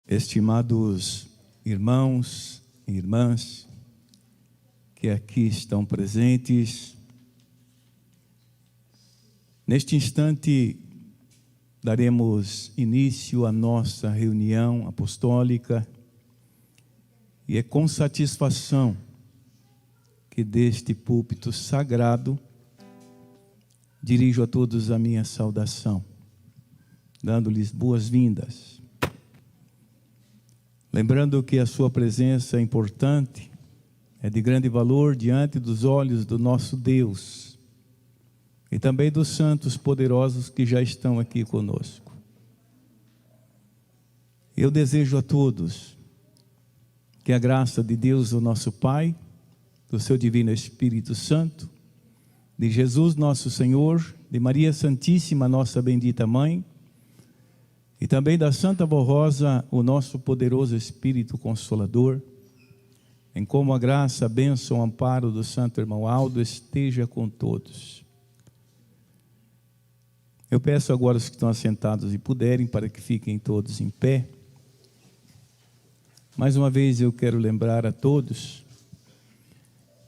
Estimados irmãos e irmãs que aqui estão presentes, neste instante daremos início à nossa reunião apostólica e é com satisfação que deste púlpito sagrado dirijo a todos a minha saudação, dando-lhes boas-vindas. Lembrando que a sua presença é importante, é de grande valor diante dos olhos do nosso Deus e também dos santos poderosos que já estão aqui conosco. Eu desejo a todos que a graça de Deus, o nosso Pai, do seu Divino Espírito Santo, de Jesus nosso Senhor, de Maria Santíssima, nossa bendita Mãe, e também da Santa Vó Rosa, o nosso poderoso Espírito Consolador, em como a graça, a bênção, o amparo do Santo Irmão Aldo esteja com todos. Eu peço agora aos que estão assentados e puderem, para que fiquem todos em pé. Mais uma vez eu quero lembrar a todos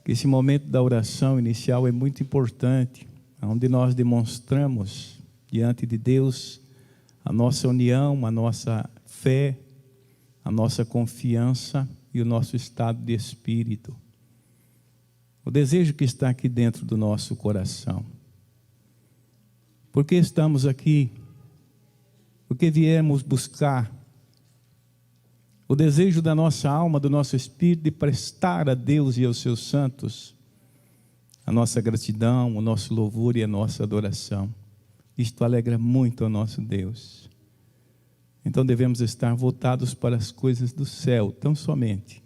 que esse momento da oração inicial é muito importante, onde nós demonstramos diante de Deus a nossa união, a nossa fé, a nossa confiança e o nosso estado de espírito. O desejo que está aqui dentro do nosso coração. Por que estamos aqui? Porque viemos buscar o desejo da nossa alma, do nosso espírito, de prestar a Deus e aos seus santos a nossa gratidão, o nosso louvor e a nossa adoração. Isto alegra muito ao nosso Deus. Então devemos estar voltados para as coisas do céu, tão somente.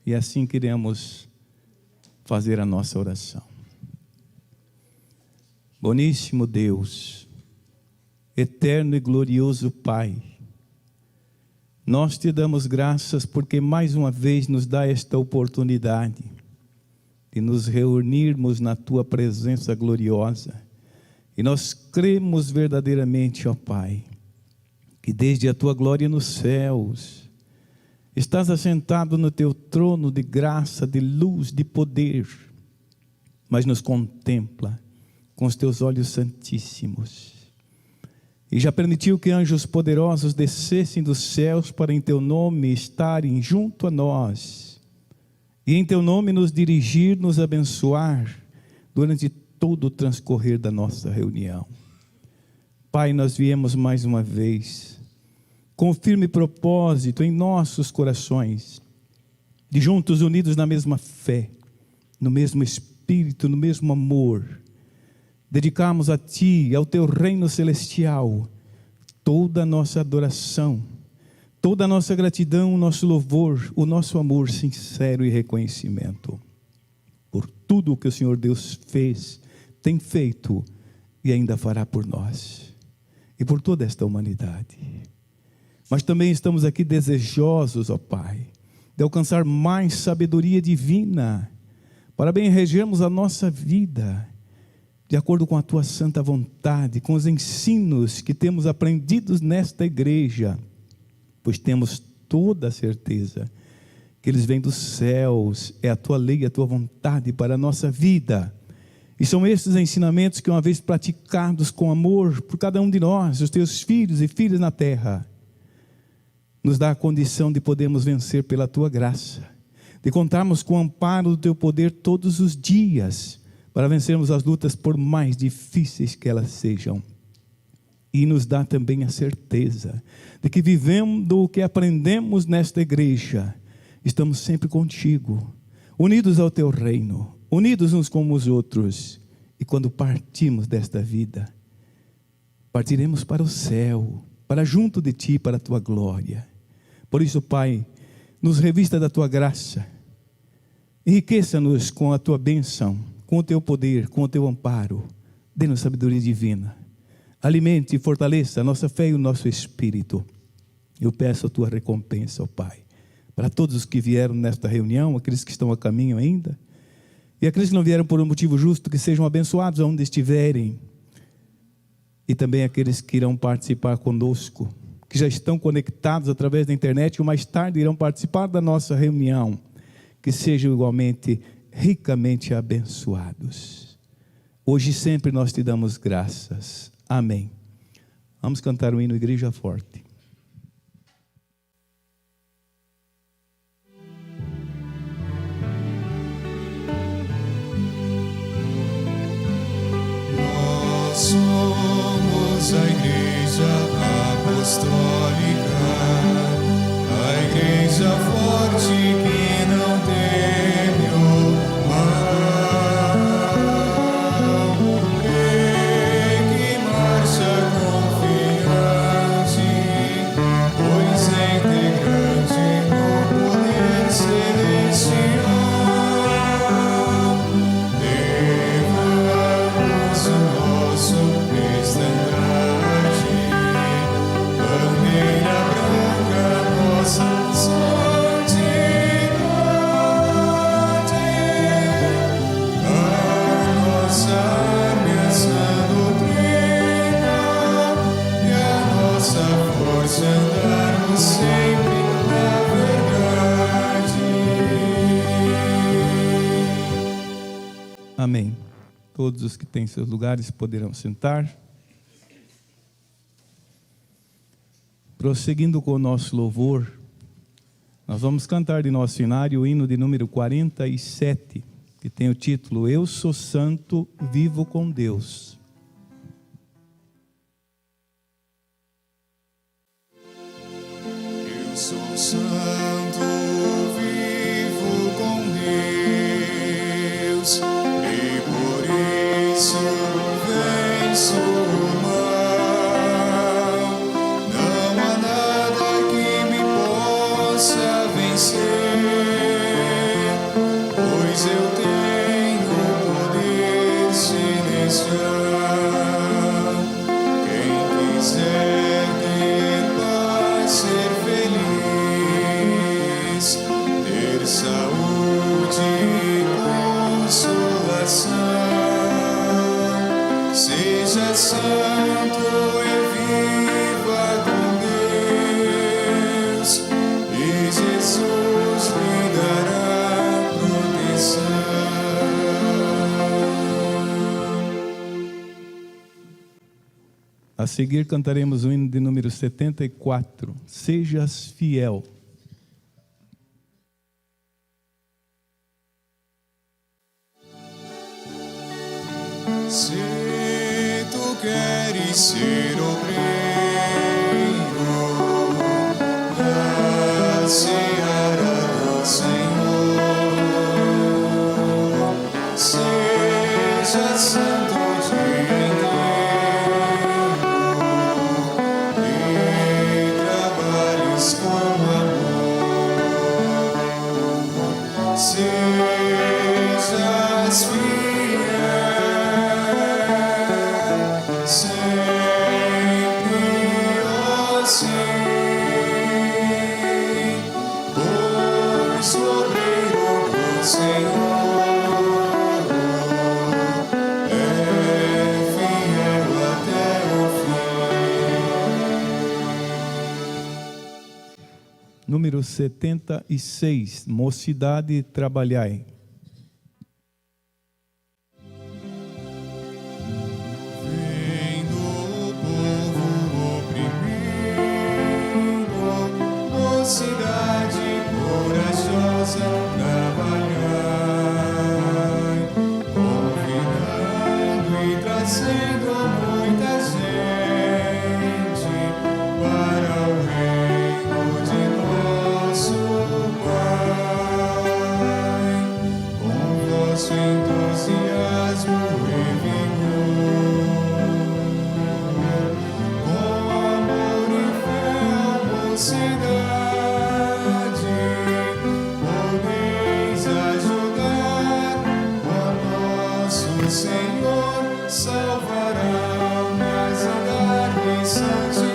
E assim queremos fazer a nossa oração. Boníssimo Deus, eterno e glorioso Pai, nós te damos graças porque mais uma vez nos dá esta oportunidade de nos reunirmos na tua presença gloriosa. E nós cremos verdadeiramente, ó Pai, que desde a tua glória nos céus, estás assentado no teu trono de graça, de luz, de poder, mas nos contempla com os teus olhos santíssimos. E já permitiu que anjos poderosos descessem dos céus para em teu nome estarem junto a nós, e em teu nome nos dirigir, nos abençoar, durante todo o transcorrer da nossa reunião. Pai, nós viemos mais uma vez, com firme propósito em nossos corações, de juntos unidos na mesma fé, no mesmo espírito, no mesmo amor, dedicarmos a Ti e ao Teu reino celestial, toda a nossa adoração, toda a nossa gratidão, o nosso louvor, o nosso amor sincero e reconhecimento, por tudo o que o Senhor Deus fez, tem feito e ainda fará por nós e por toda esta humanidade. Mas também estamos aqui desejosos, ó Pai, de alcançar mais sabedoria divina para bem regermos a nossa vida de acordo com a tua santa vontade, com os ensinos que temos aprendidos nesta igreja, pois temos toda a certeza que eles vêm dos céus, é a tua lei, a tua vontade para a nossa vida. E são esses ensinamentos que, uma vez praticados com amor por cada um de nós, os teus filhos e filhas na terra, nos dá a condição de podermos vencer pela tua graça, de contarmos com o amparo do teu poder todos os dias, para vencermos as lutas por mais difíceis que elas sejam. E nos dá também a certeza de que vivendo o que aprendemos nesta igreja, estamos sempre contigo, unidos ao teu reino, unidos uns com os outros, e quando partimos desta vida, partiremos para o céu, para junto de Ti, para a Tua glória. Por isso, Pai, nos revista da Tua graça, enriqueça-nos com a Tua bênção, com o Teu poder, com o Teu amparo, dê-nos sabedoria divina, alimente e fortaleça a nossa fé e o nosso espírito. Eu peço a Tua recompensa, ó Pai, para todos os que vieram nesta reunião, aqueles que estão a caminho ainda, e aqueles que não vieram por um motivo justo, que sejam abençoados aonde estiverem, e também aqueles que irão participar conosco, que já estão conectados através da internet, ou mais tarde irão participar da nossa reunião, que sejam igualmente ricamente abençoados. Hoje e sempre nós te damos graças. Amém. Vamos cantar o hino Igreja Forte. Nós somos a Igreja Apostólica, a Igreja forte que não teme o mal, que marcha confiante, pois é integrante no poder celestial. Levamos o nosso estandarte, bandeira branca, nossa santidade, a nossa arma é a sã doutrina, e a nossa força é andarmos sempre na verdade. Amém. Todos os que têm seus lugares poderão sentar. Prosseguindo com o nosso louvor, nós vamos cantar de nosso cenário o hino de número 47, que tem o título Eu Sou Santo, Vivo com Deus. Eu sou santo, vivo com Deus, e por isso venço o mal. Não há nada que me possa vencer, pois eu tenho poder celestial. Quem quiser ter paz, ser feliz, ter saúde e consolação, seja santo e viva com Deus, e Jesus lhe dará proteção. A seguir cantaremos o hino de número 74, Sejas Fiel. Se tu queres ser obreiro da seara do Senhor, seja santo o dia inteiro e trabalhes com amor. Sejas fiel sempre, ó sim, pois o obreiro do Senhor é fiel até o fim. Número 76, Mocidade Trabalhai. Vendo o povo oprimido, mocidade corajosa, trabalhai, convidando e trazendo muita gente para o reino de nosso Pai, com vosso entusiasmo e vigor, com amor e fé, mocidade, podeis ajudar, ó nosso Senhor, salvará-nos andar em santidade,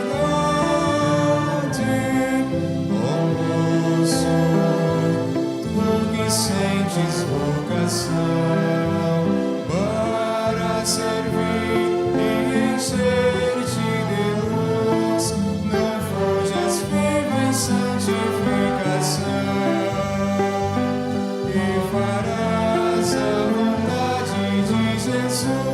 ó moço tendes vocação para servir e encher-te de luz, não fujas, viva em santificação e farás a vontade de Jesus.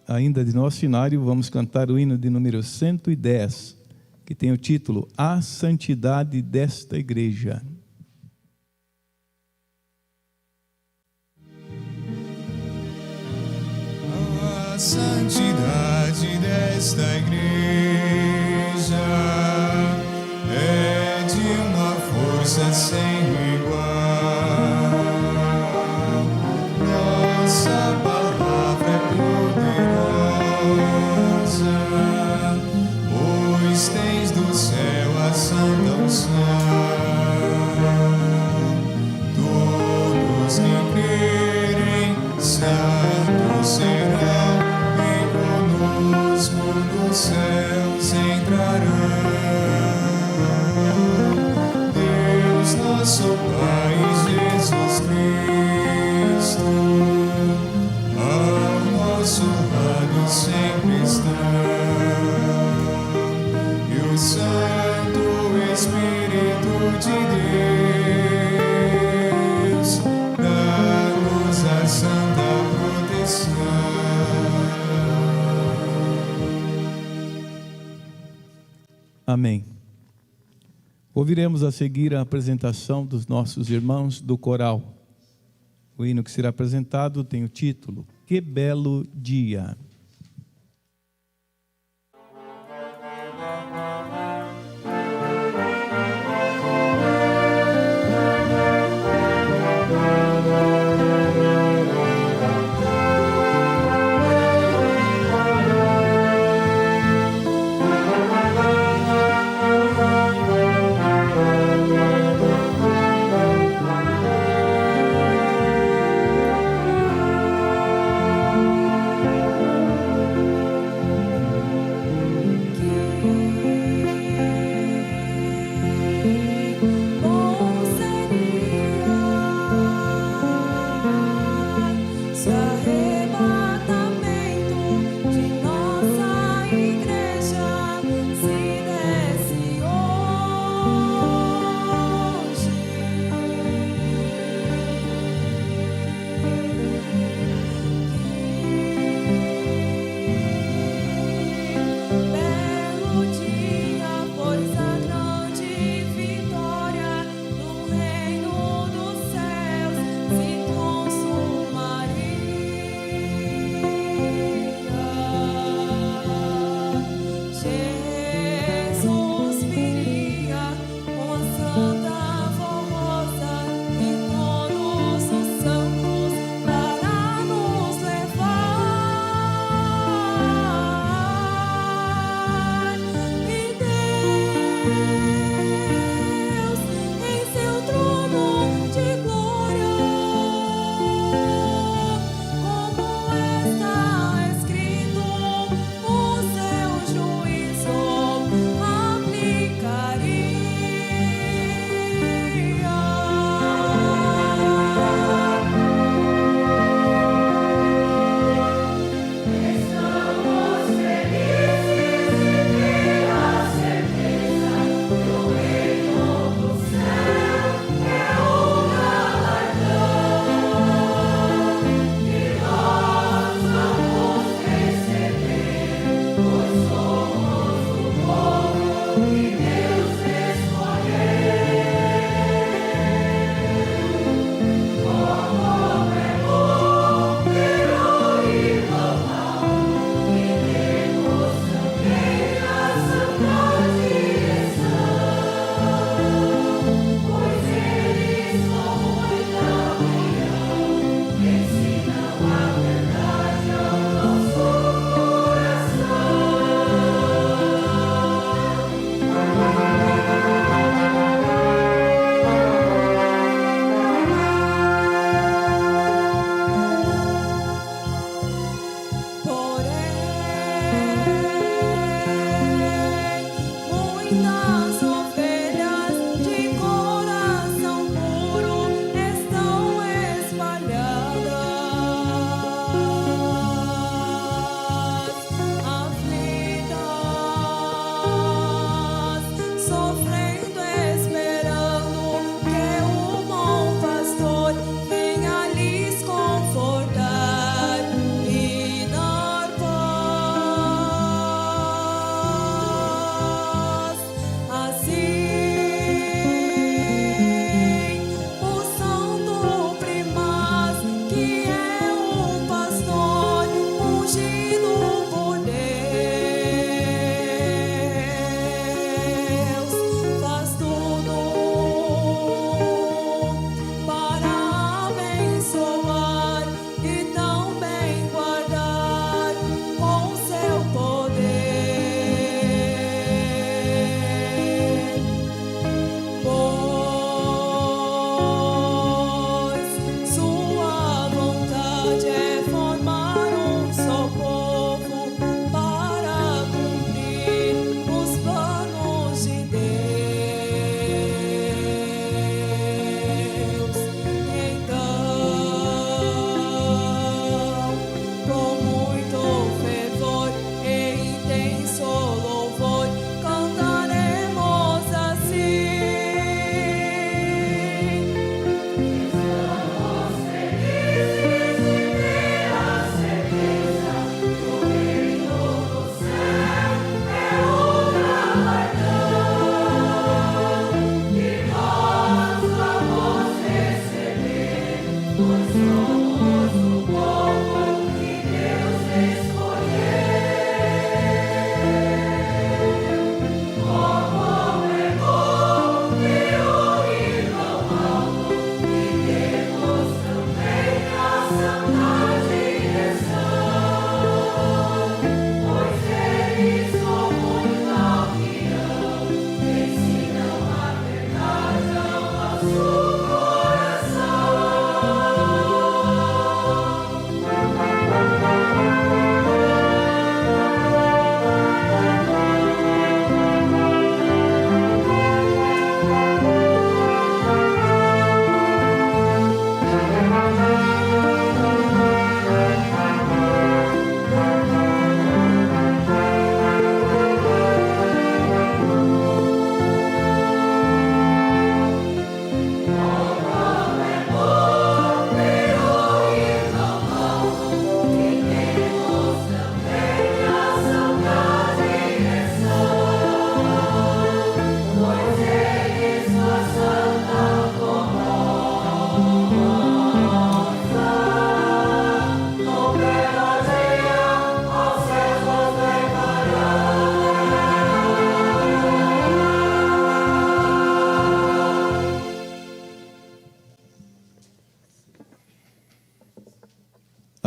Ainda de nosso cenário, vamos cantar o hino de número 110, que tem o título A Santidade desta Igreja. A santidade desta igreja é de uma força sem igual. Nossa palavra é poderosa, pois tens do céu a santa unção. Todos que crerem santos serão, e conosco nos céus entrarão. Deus nosso Pai Jesus Cristo, ao nosso lado sempre está, e o Santo Espírito de Deus dá-nos a santa proteção. Amém. Ouviremos a seguir a apresentação dos nossos irmãos do coral. O hino que será apresentado tem o título Que Belo Dia. Que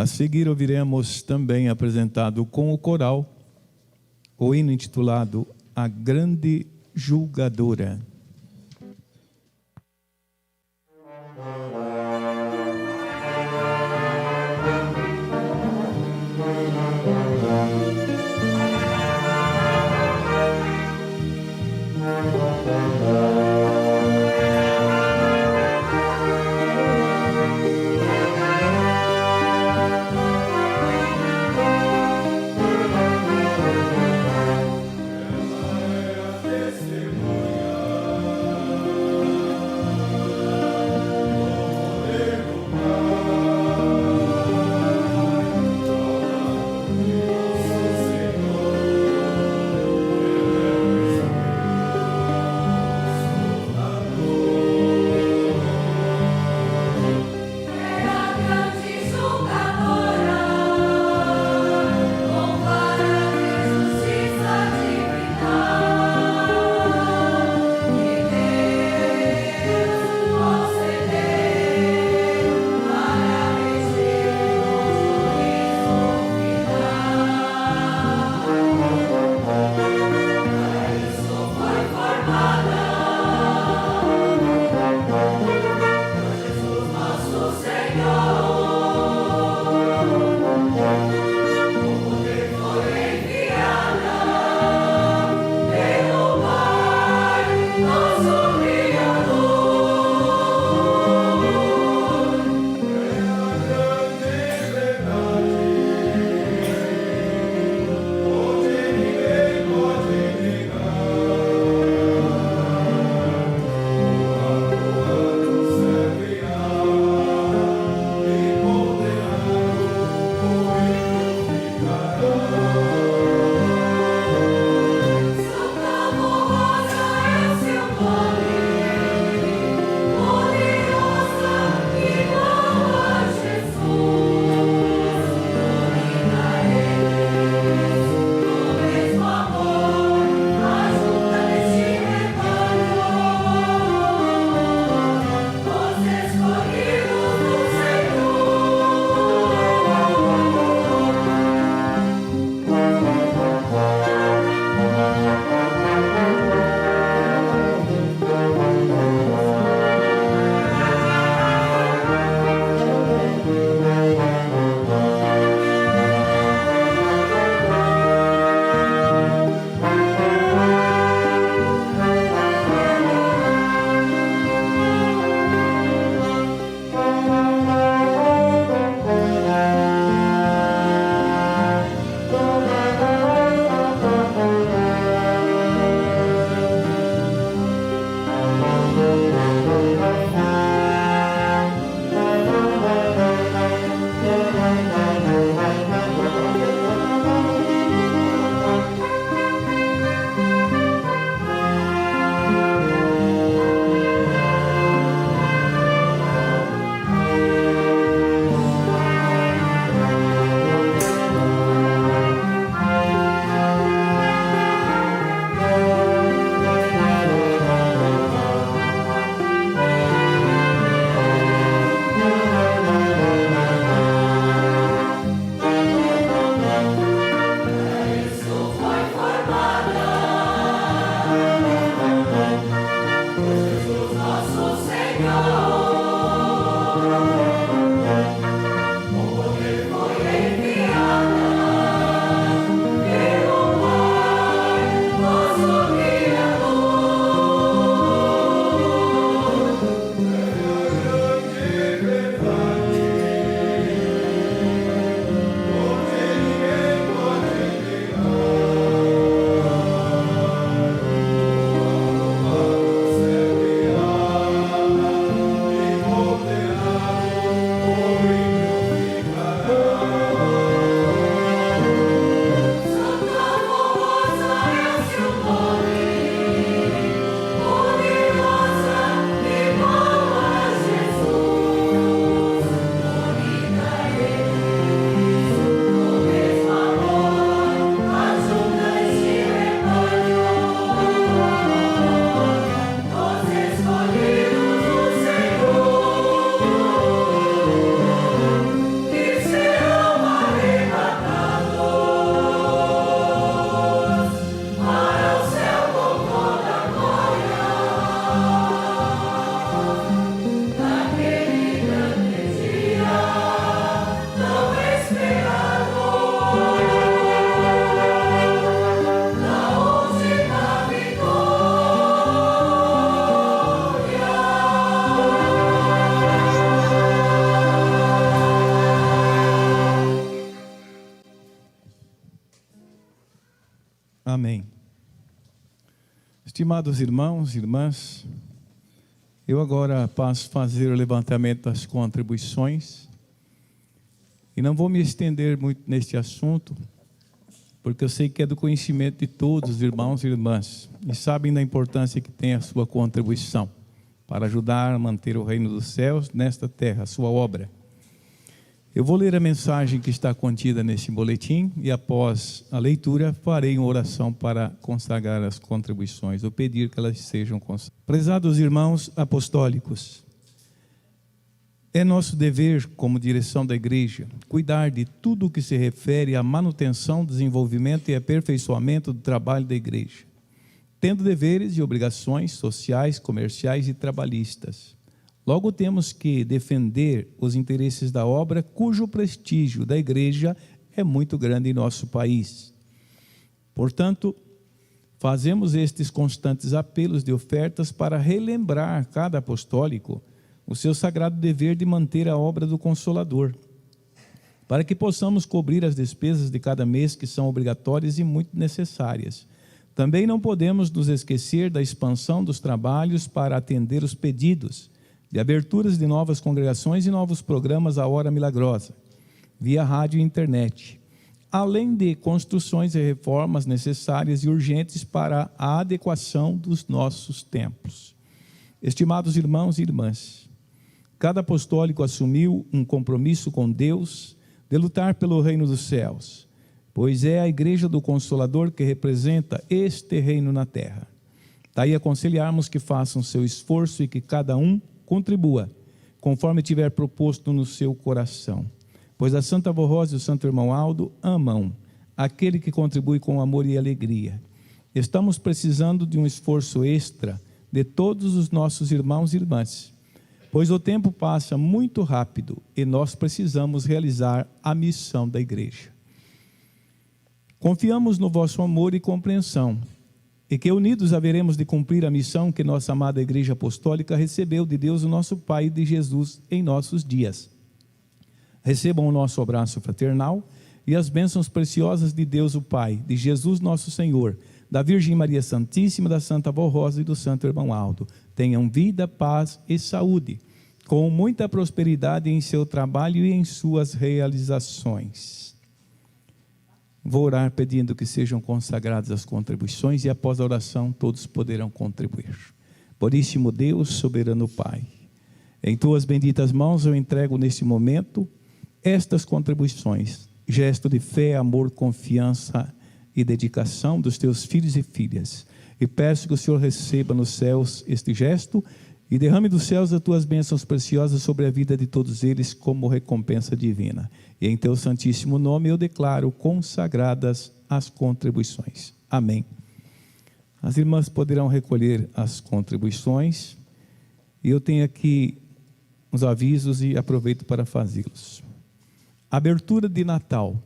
A seguir ouviremos também apresentado com o coral o hino intitulado A Grande Julgadora. Testemunha Estimados irmãos e irmãs, eu agora passo a fazer o levantamento das contribuições e não vou me estender muito neste assunto, porque eu sei que é do conhecimento de todos os irmãos e irmãs e sabem da importância que tem a sua contribuição para ajudar a manter o reino dos céus nesta terra, a sua obra. Eu vou ler a mensagem que está contida nesse boletim e após a leitura farei uma oração para consagrar as contribuições, ou pedir que elas sejam consagradas. Prezados irmãos apostólicos, é nosso dever como direção da igreja cuidar de tudo o que se refere à manutenção, desenvolvimento e aperfeiçoamento do trabalho da igreja, tendo deveres e obrigações sociais, comerciais e trabalhistas. Logo temos que defender os interesses da obra cujo prestígio da igreja é muito grande em nosso país. Portanto, fazemos estes constantes apelos de ofertas para relembrar cada apostólico o seu sagrado dever de manter a obra do Consolador, para que possamos cobrir as despesas de cada mês que são obrigatórias e muito necessárias. Também não podemos nos esquecer da expansão dos trabalhos para atender os pedidos de aberturas de novas congregações e novos programas à hora milagrosa, via rádio e internet, além de construções e reformas necessárias e urgentes para a adequação dos nossos templos. Estimados irmãos e irmãs, cada apostólico assumiu um compromisso com Deus de lutar pelo reino dos céus, pois é a igreja do Consolador que representa este reino na terra. Daí aconselharmos que façam seu esforço e que cada um contribua, conforme tiver proposto no seu coração. Pois a Santa Avó Rosa e o Santo Irmão Aldo amam aquele que contribui com amor e alegria. Estamos precisando de um esforço extra de todos os nossos irmãos e irmãs, pois o tempo passa muito rápido e nós precisamos realizar a missão da igreja. Confiamos no vosso amor e compreensão, e que unidos haveremos de cumprir a missão que nossa amada Igreja Apostólica recebeu de Deus, o nosso Pai, e de Jesus em nossos dias. Recebam o nosso abraço fraternal e as bênçãos preciosas de Deus o Pai, de Jesus nosso Senhor, da Virgem Maria Santíssima, da Santa Avó Rosa e do Santo Irmão Aldo. Tenham vida, paz e saúde, com muita prosperidade em seu trabalho e em suas realizações. Vou orar pedindo que sejam consagradas as contribuições e após a oração todos poderão contribuir. Puríssimo Deus, soberano Pai, em tuas benditas mãos eu entrego neste momento estas contribuições, gesto de fé, amor, confiança e dedicação dos teus filhos e filhas. E peço que o Senhor receba nos céus este gesto e derrame dos céus as tuas bênçãos preciosas sobre a vida de todos eles como recompensa divina. E em teu santíssimo nome eu declaro consagradas as contribuições. Amém. As irmãs poderão recolher as contribuições. E eu tenho aqui uns avisos e aproveito para fazê-los. Abertura de Natal.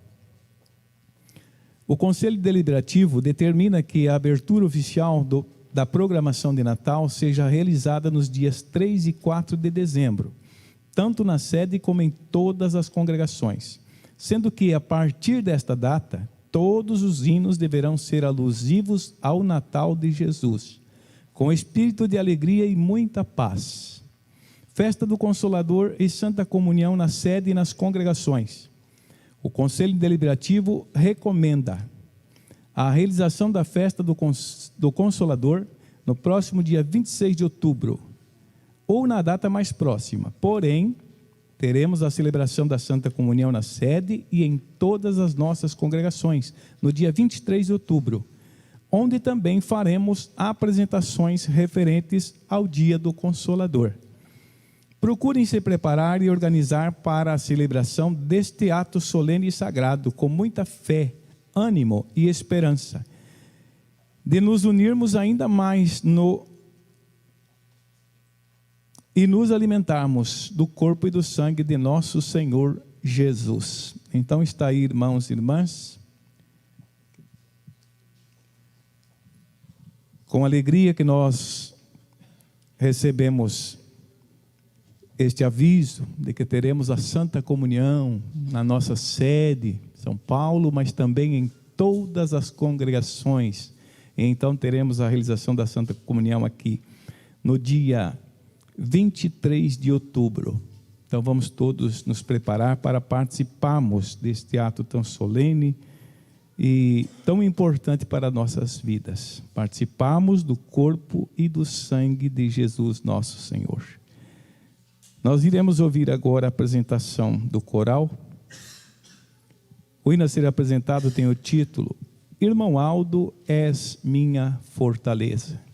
O Conselho Deliberativo determina que a abertura oficial da programação de Natal seja realizada nos dias 3 e 4 de dezembro, tanto na sede como em todas as congregações, sendo que, a partir desta data, todos os hinos deverão ser alusivos ao Natal de Jesus, com espírito de alegria e muita paz. Festa do Consolador e Santa Comunhão na sede e nas congregações. O Conselho Deliberativo recomenda a realização da festa do Consolador no próximo dia 26 de outubro, ou na data mais próxima. Porém, teremos a celebração da Santa Comunhão na sede e em todas as nossas congregações, no dia 23 de outubro, onde também faremos apresentações referentes ao dia do Consolador. Procurem se preparar e organizar para a celebração deste ato solene e sagrado, com muita fé, ânimo e esperança, de nos unirmos ainda mais e nos alimentarmos do corpo e do sangue de nosso Senhor Jesus. Então está aí, irmãos e irmãs, com alegria que nós recebemos este aviso de que teremos a Santa Comunhão na nossa sede, São Paulo, mas também em todas as congregações Então teremos a realização da Santa Comunhão aqui no dia 23 de outubro. Então vamos todos nos preparar para participarmos deste ato tão solene e tão importante para nossas vidas. Participarmos do corpo e do sangue de Jesus nosso Senhor. Nós iremos ouvir agora a apresentação do coral. O hino a ser apresentado tem o título: Irmão Aldo, és minha fortaleza.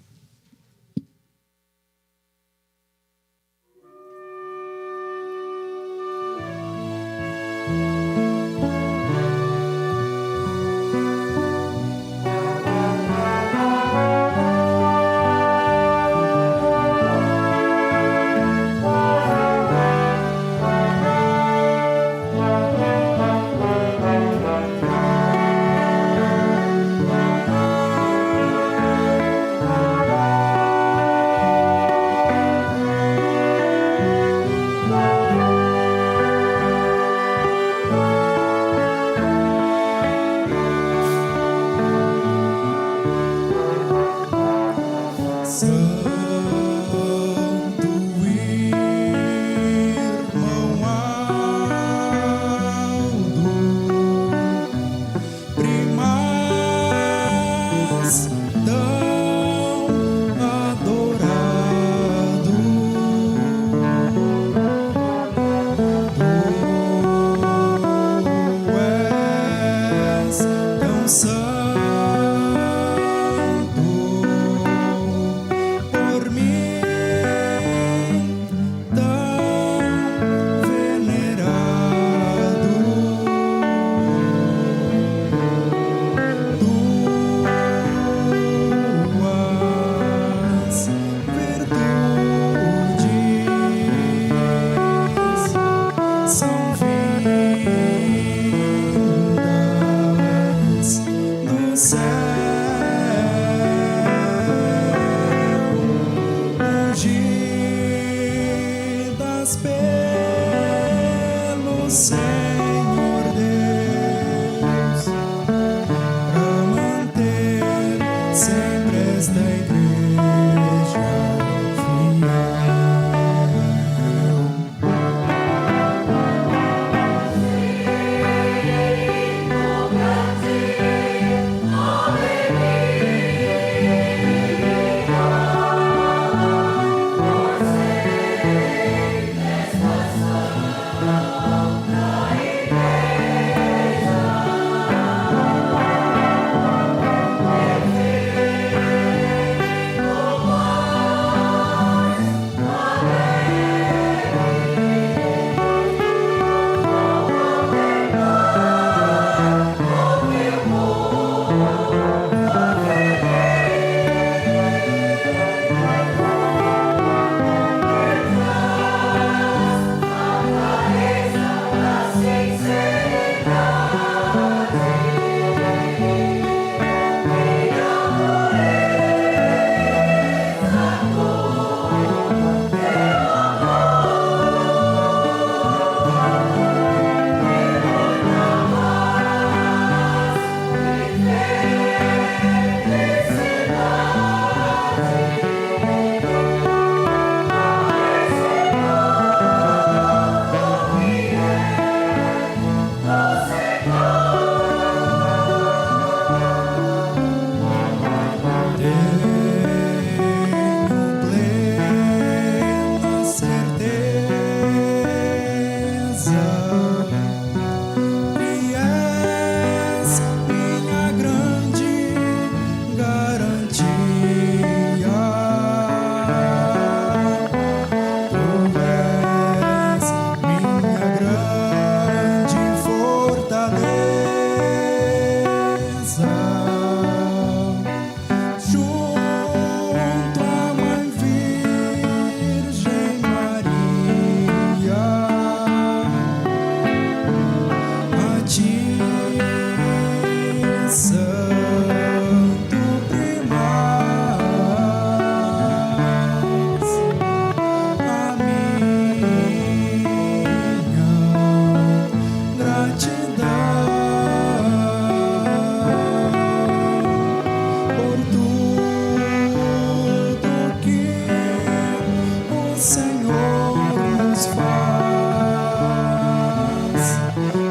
Senhor nos faz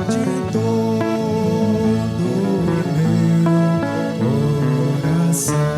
de todo o meu coração.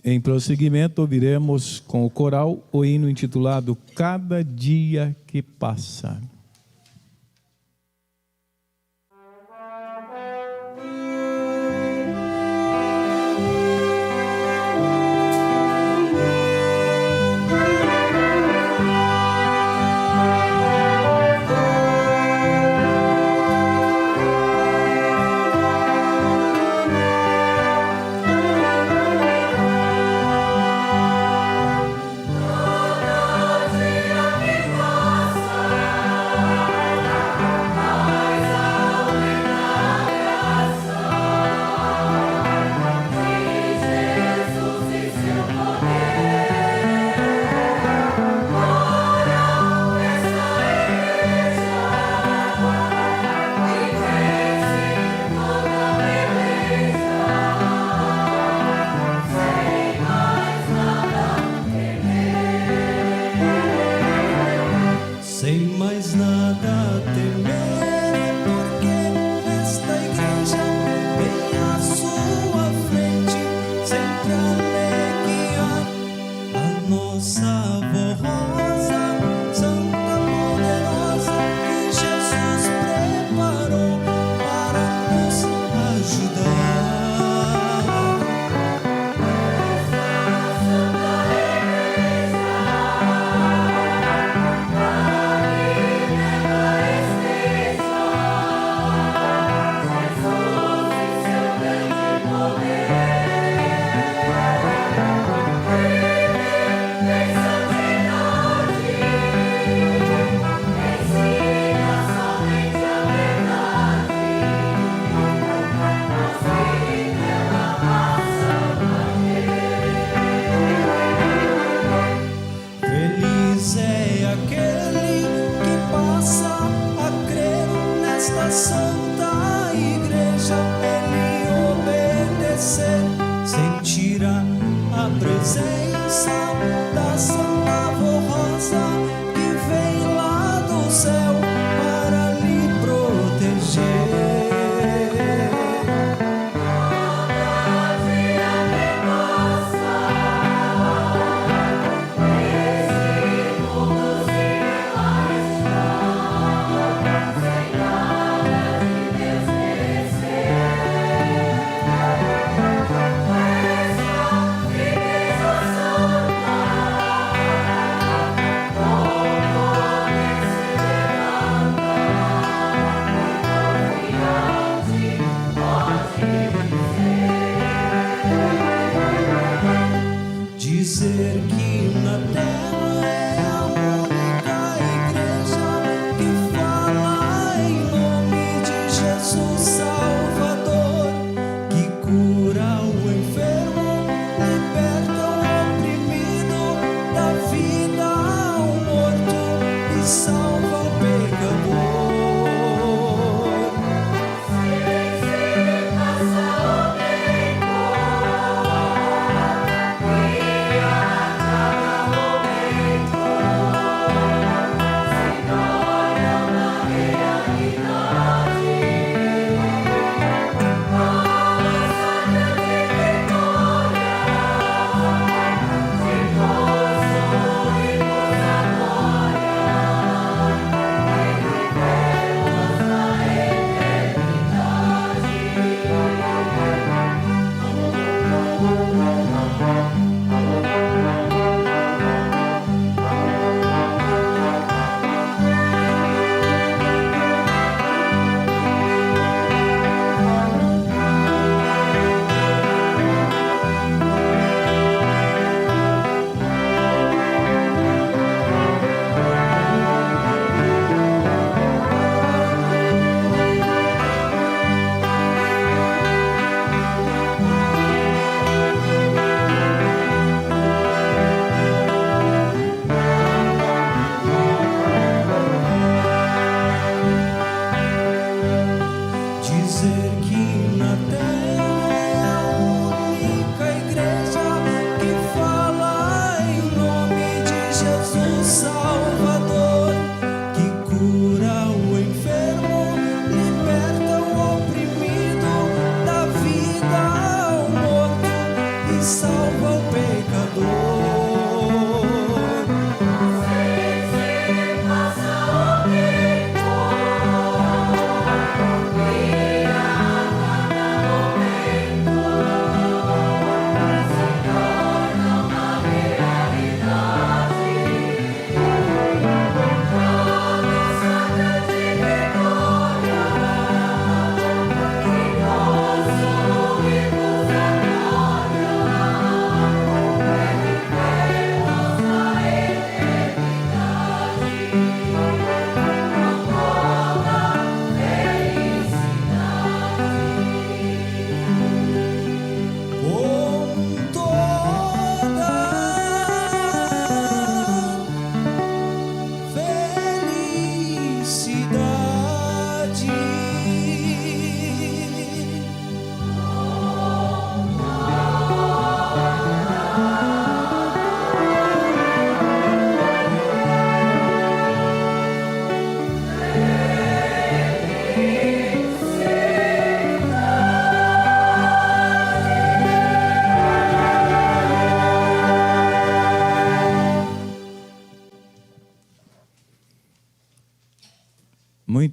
Em prosseguimento, ouviremos com o coral o hino intitulado Cada Dia que Passa. Cada dia que passa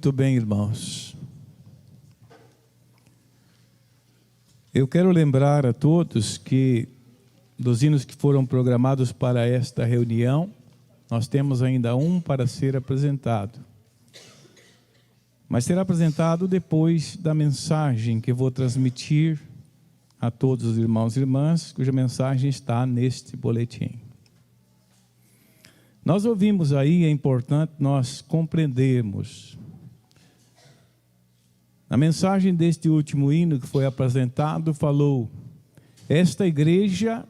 Muito bem, irmãos. Eu quero lembrar a todos que dos hinos que foram programados para esta reunião, nós temos ainda um para ser apresentado. Mas será apresentado depois da mensagem que vou transmitir a todos os irmãos e irmãs, cuja mensagem está neste boletim. Nós ouvimos aí, é importante nós compreendermos. Na mensagem deste último hino que foi apresentado, falou: esta igreja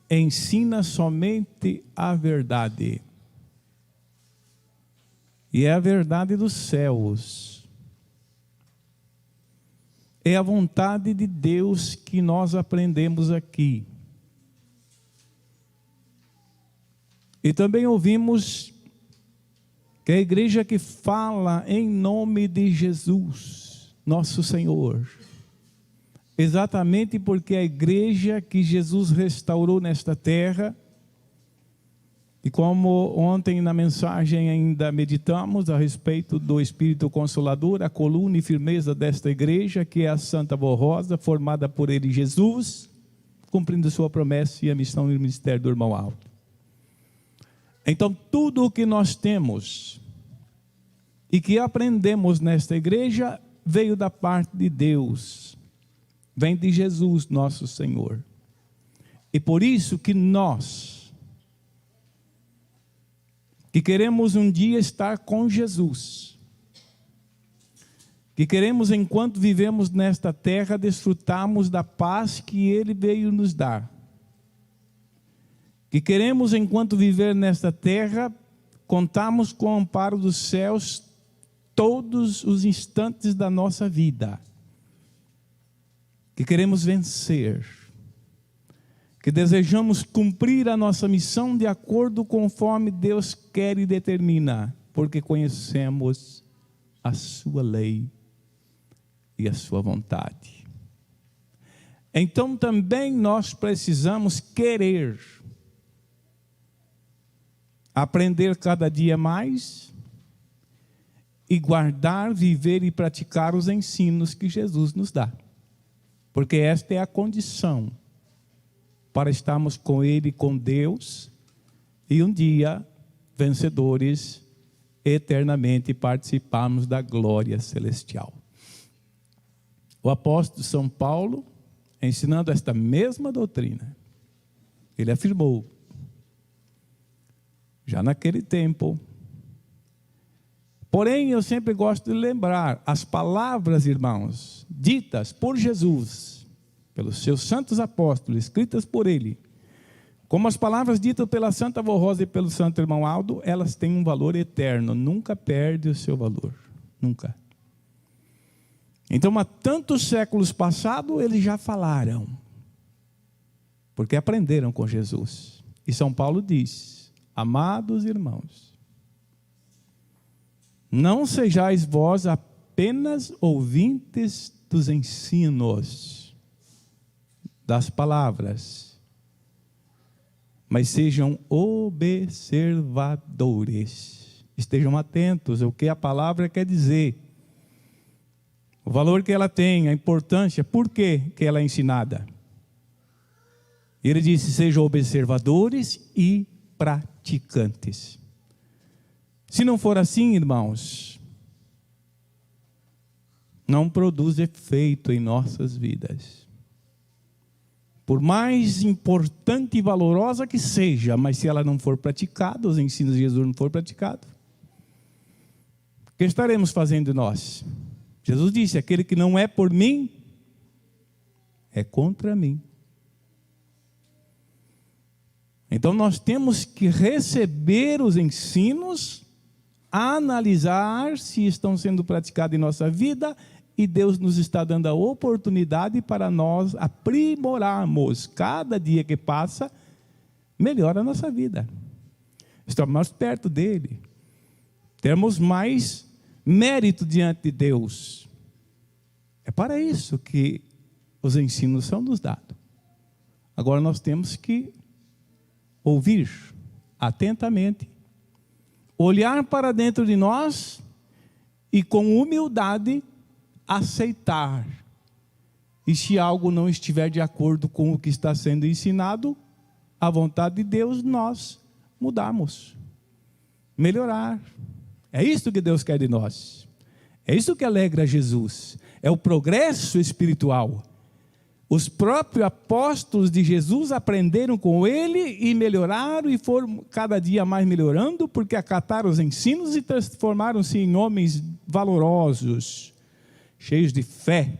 ensina somente a verdade. E é a verdade dos céus. É a vontade de Deus que nós aprendemos aqui. E também ouvimos que a igreja que fala em nome de Jesus, nosso Senhor. Exatamente porque a igreja que Jesus restaurou nesta terra, e como ontem na mensagem ainda meditamos a respeito do Espírito Consolador, a coluna e firmeza desta igreja, que é a Santa Voz Rosa, formada por ele Jesus, cumprindo sua promessa e a missão e o ministério do irmão Aldo. Então tudo o que nós temos e que aprendemos nesta igreja veio da parte de Deus, vem de Jesus nosso Senhor. E por isso que nós, que queremos um dia estar com Jesus, que queremos enquanto vivemos nesta terra desfrutarmos da paz que Ele veio nos dar, que queremos enquanto viver nesta terra contarmos com o amparo dos céus todos os instantes da nossa vida, que queremos vencer, que desejamos cumprir a nossa missão de acordo conforme Deus quer e determina, porque conhecemos a sua lei e a sua vontade. Então também nós precisamos querer aprender cada dia mais e guardar, viver e praticar os ensinos que Jesus nos dá, porque esta é a condição para estarmos com Ele, com Deus, e um dia, vencedores, eternamente participarmos da glória celestial. O apóstolo São Paulo, ensinando esta mesma doutrina, ele afirmou, já naquele tempo, porém eu sempre gosto de lembrar as palavras, irmãos, ditas por Jesus, pelos seus santos apóstolos, escritas por ele, como as palavras ditas pela Santa Voz Rosa e pelo Santo Irmão Aldo, elas têm um valor eterno, nunca perde o seu valor, nunca. Então há tantos séculos passados, eles já falaram, porque aprenderam com Jesus. E São Paulo diz, amados irmãos, não sejais vós apenas ouvintes dos ensinos, das palavras, mas sejam observadores, estejam atentos ao que a palavra quer dizer, o valor que ela tem, a importância, por que ela é ensinada. Ele disse, sejam observadores e praticantes. Se não for assim, irmãos, não produz efeito em nossas vidas. Por mais importante e valorosa que seja, mas se ela não for praticada, os ensinos de Jesus não for praticado, o que estaremos fazendo nós? Jesus disse, aquele que não é por mim, é contra mim. Então nós temos que receber os ensinos, analisar se estão sendo praticados em nossa vida, e Deus nos está dando a oportunidade para nós aprimorarmos. Cada dia que passa, melhora a nossa vida. Estamos mais perto dEle. Temos mais mérito diante de Deus. É para isso que os ensinos são nos dados. Agora nós temos que ouvir atentamente, olhar para dentro de nós e com humildade aceitar. E se algo não estiver de acordo com o que está sendo ensinado, a vontade de Deus, nós mudarmos, melhorar. É isso que Deus quer de nós. É isso que alegra Jesus. É o progresso espiritual. Os próprios apóstolos de Jesus aprenderam com ele e melhoraram e foram cada dia mais melhorando, porque acataram os ensinos e transformaram-se em homens valorosos, cheios de fé,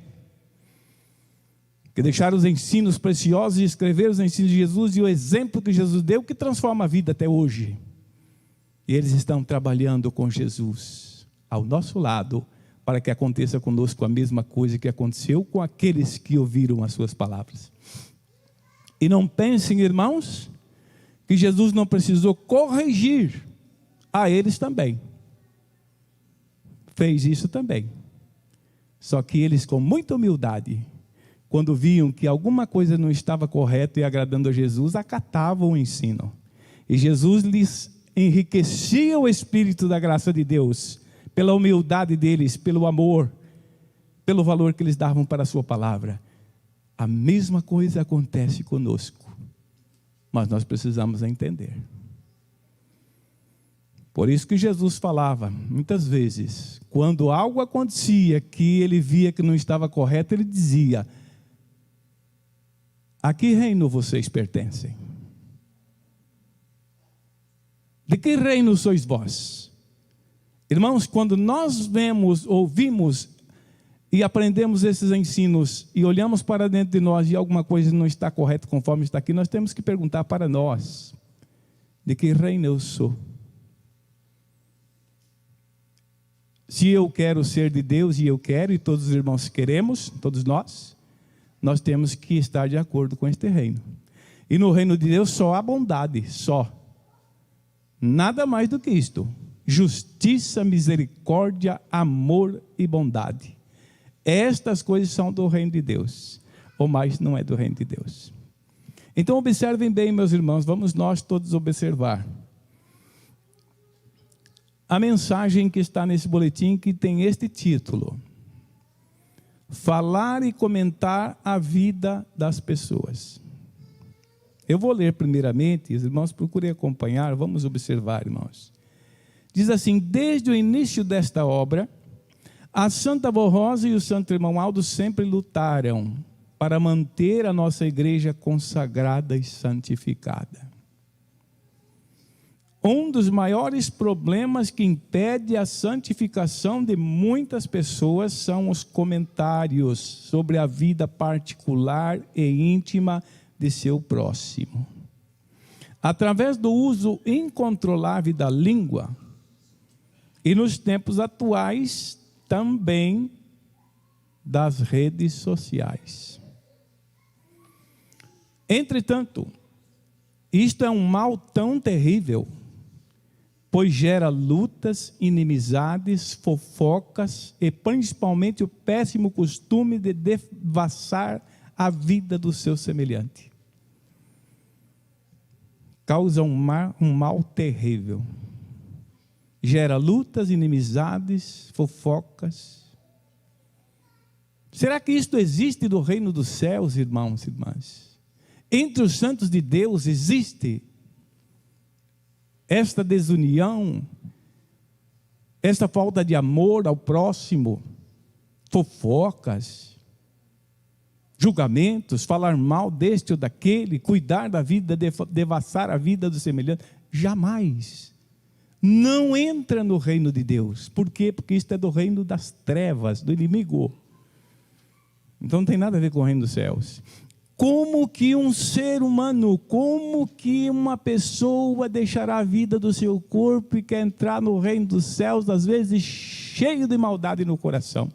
que deixaram os ensinos preciosos e escreveram os ensinos de Jesus e o exemplo que Jesus deu, que transforma a vida até hoje. E eles estão trabalhando com Jesus ao nosso lado, para que aconteça conosco a mesma coisa que aconteceu com aqueles que ouviram as suas palavras. E não pensem, irmãos, que Jesus não precisou corrigir a eles também. Fez isso também. Só que eles, com muita humildade, quando viam que alguma coisa não estava correta e agradando a Jesus, acatavam o ensino. E Jesus lhes enriquecia o Espírito da graça de Deus, pela humildade deles, pelo amor, pelo valor que eles davam para a sua palavra. A mesma coisa acontece conosco, mas nós precisamos entender. Por isso que Jesus falava, muitas vezes, quando algo acontecia que ele via que não estava correto, ele dizia: a que reino vocês pertencem? De que reino sois vós? Irmãos, quando nós vemos, ouvimos e aprendemos esses ensinos e olhamos para dentro de nós e alguma coisa não está correta conforme está aqui, nós temos que perguntar para nós: de que reino eu sou? Se eu quero ser de Deus, e eu quero, e todos os irmãos queremos, todos nós temos que estar de acordo com este reino. E no reino de Deus só há bondade, só. Nada mais do que isto: justiça, misericórdia, amor e bondade. Estas coisas são do reino de Deus, ou mais não é do reino de Deus. Então observem bem, meus irmãos, vamos nós todos observar a mensagem que está nesse boletim, que tem este título: falar e comentar a vida das pessoas. Eu vou ler primeiramente, os irmãos procurem acompanhar, vamos observar, irmãos. Diz assim: desde o início desta obra, a Santa Avó Rosa e o Santo Irmão Aldo sempre lutaram para manter a nossa igreja consagrada e santificada. Um dos maiores problemas que impede a santificação de muitas pessoas são os comentários sobre a vida particular e íntima de seu próximo. Através do uso incontrolável da língua, e nos tempos atuais também das redes sociais. Entretanto, isto é um mal tão terrível, pois gera lutas, inimizades, fofocas e principalmente o péssimo costume de devassar a vida do seu semelhante. Causa um mal terrível. Gera lutas, inimizades, fofocas. Será que isto existe no reino dos céus, irmãos e irmãs? Entre os santos de Deus existe esta desunião, esta falta de amor ao próximo, fofocas, julgamentos, falar mal deste ou daquele, cuidar da vida, devassar a vida do semelhante? Jamais. Não entra no reino de Deus. Por quê? Porque isto é do reino das trevas, do inimigo. Então não tem nada a ver com o reino dos céus. Como que um ser humano, como que uma pessoa deixará a vida do seu corpo e quer entrar no reino dos céus, às vezes cheio de maldade no coração?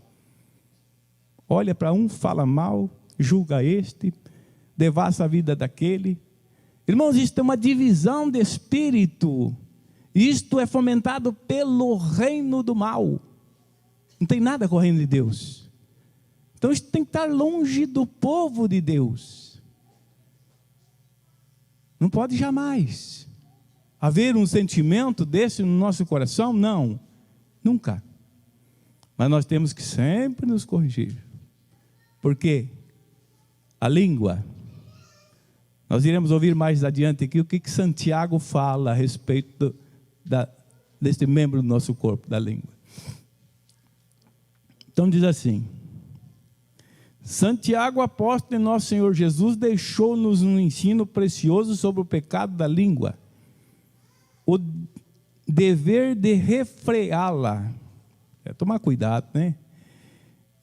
Olha para um, fala mal, julga este, devassa a vida daquele. Irmãos, isto é uma divisão de espírito. Isto é fomentado pelo reino do mal. Não tem nada com o reino de Deus. Então isso tem que estar longe do povo de Deus. Não pode jamais haver um sentimento desse no nosso coração, não, nunca. Mas nós temos que sempre nos corrigir. Por quê? A língua. Nós iremos ouvir mais adiante aqui o que Santiago fala a respeito deste membro do nosso corpo, da língua. Então diz assim: Santiago, apóstolo de nosso Senhor Jesus, deixou-nos um ensino precioso sobre o pecado da língua, o dever de refreá-la. É tomar cuidado, né?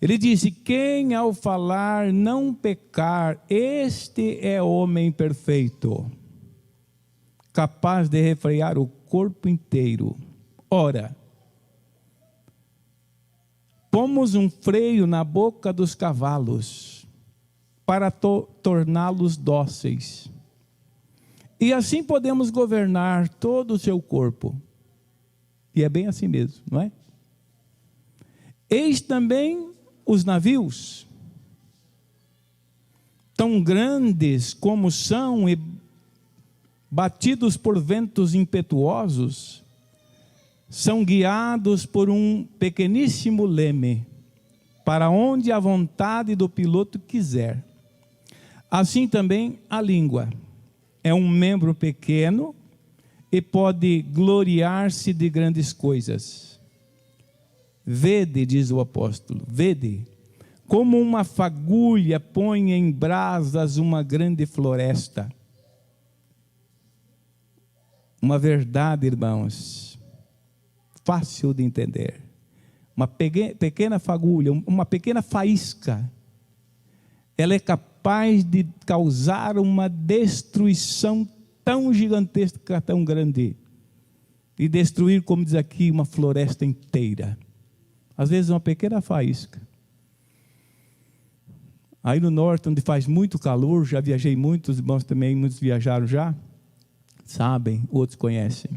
Ele disse: quem ao falar não pecar, este é homem perfeito, capaz de refrear o corpo inteiro. Ora, pomos um freio na boca dos cavalos, para torná-los dóceis, e assim podemos governar todo o seu corpo. E é bem assim mesmo, não é? Eis também os navios, tão grandes como são e batidos por ventos impetuosos, são guiados por um pequeníssimo leme, para onde a vontade do piloto quiser. Assim também a língua é um membro pequeno e pode gloriar-se de grandes coisas. Vede, diz o apóstolo, vede, como uma fagulha põe em brasas uma grande floresta. Uma verdade, irmãos, fácil de entender. Uma pequena fagulha, uma pequena faísca, ela é capaz de causar uma destruição tão gigantesca, tão grande, e destruir, como diz aqui, uma floresta inteira. Às vezes uma pequena faísca. Aí no norte, onde faz muito calor, já viajei muito, os irmãos também, muitos viajaram já, sabem, outros conhecem.